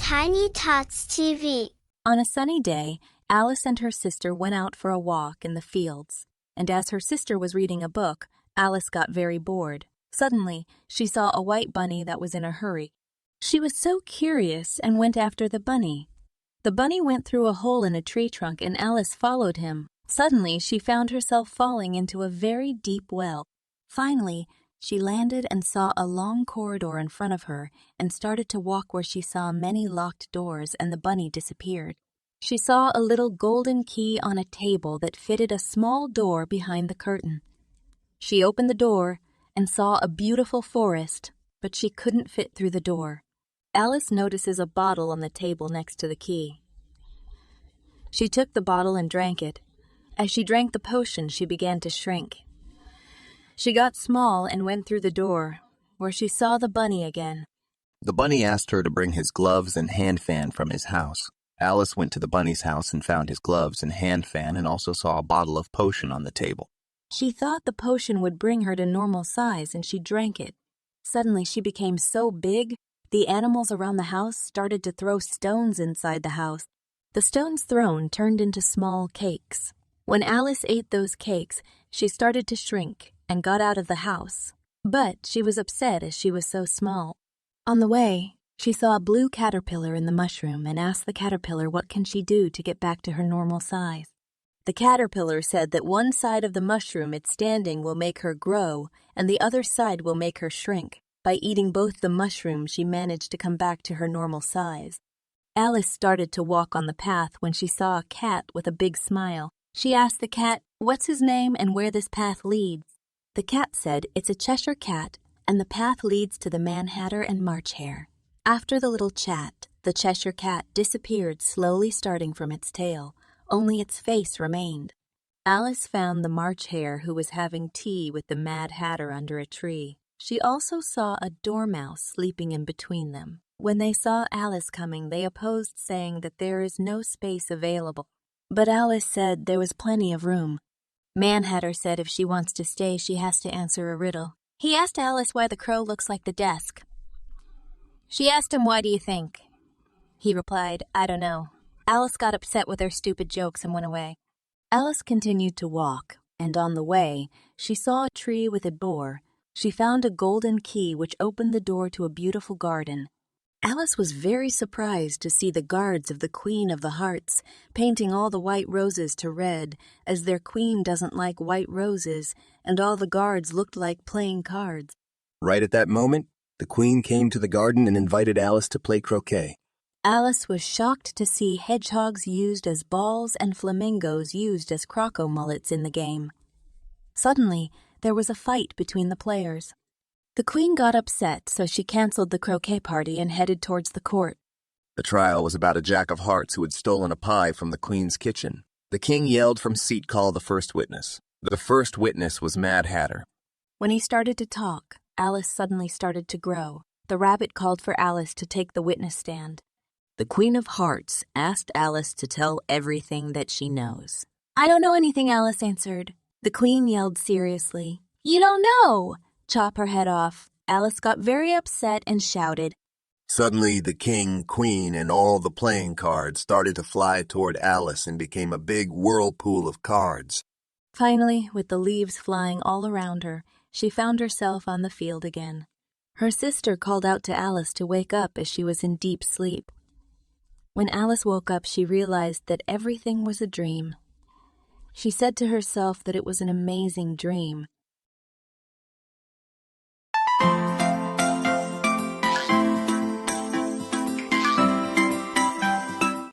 Tiny Tots TV. On a sunny day, Alice and her sister went out for a walk in the fields, and as her sister was reading a book, Alice got very bored. Suddenly, she saw a white bunny that was in a hurry. She was so curious and went after the bunny. The bunny went through a hole in a tree trunk and Alice followed him. Suddenly, she found herself falling into a very deep well. Finally, she landed and saw a long corridor in front of her and started to walk where she saw many locked doors and the bunny disappeared. She saw a little golden key on a table that fitted a small door behind the curtain. She opened the door and saw a beautiful forest, but she couldn't fit through the door. Alice notices a bottle on the table next to the key. She took the bottle and drank it. As she drank the potion, she began to shrink. She got small and went through the door, where she saw the bunny again. The bunny asked her to bring his gloves and hand fan from his house. Alice went to the bunny's house and found his gloves and hand fan and also saw a bottle of potion on the table. She thought the potion would bring her to normal size and she drank it. Suddenly she became so big, the animals around the house started to throw stones inside the house. The stones thrown turned into small cakes. When Alice ate those cakes, she started to shrink and got out of the house. But she was upset as she was so small. On the way, she saw a blue caterpillar in the mushroom and asked the caterpillar what can she do to get back to her normal size. The caterpillar said that one side of the mushroom it's standing will make her grow and the other side will make her shrink. By eating both the mushrooms, she managed to come back to her normal size. Alice started to walk on the path when she saw a cat with a big smile. She asked the cat, "What's his name and where this path leads?" The cat said, "It's a Cheshire cat, and the path leads to the Manhatter and March Hare." After the little chat, the Cheshire cat disappeared, slowly starting from its tail. Only its face remained. Alice found the March Hare who was having tea with the Mad Hatter under a tree. She also saw a dormouse sleeping in between them. When they saw Alice coming, they opposed, saying that there is no space available. But Alice said there was plenty of room. Manhatter said if she wants to stay, she has to answer a riddle. He asked Alice why the crow looks like the desk. She asked him, "Why do you think?" He replied, "I don't know." Alice got upset with their stupid jokes and went away. Alice continued to walk, and on the way, she saw a tree with a door. She found a golden key which opened the door to a beautiful garden. Alice was very surprised to see the guards of the Queen of the Hearts painting all the white roses to red, as their queen doesn't like white roses, and all the guards looked like playing cards. Right at that moment, the queen came to the garden and invited Alice to play croquet. Alice was shocked to see hedgehogs used as balls and flamingos used as croco mullets in the game. Suddenly, there was a fight between the players. The queen got upset, so she canceled the croquet party and headed towards the court. The trial was about a Jack of Hearts who had stolen a pie from the queen's kitchen. The king yelled from seat, "Call the first witness." The first witness was Mad Hatter. When he started to talk, Alice suddenly started to grow. The rabbit called for Alice to take the witness stand. The Queen of Hearts asked Alice to tell everything that she knows. "I don't know anything," Alice answered. The queen yelled seriously, "You don't know! Chop her head off." Alice got very upset and shouted. Suddenly, the king, queen, and all the playing cards started to fly toward Alice and became a big whirlpool of cards. Finally, with the leaves flying all around her, she found herself on the field again. Her sister called out to Alice to wake up as she was in deep sleep. When Alice woke up, she realized that everything was a dream. She said to herself that it was an amazing dream.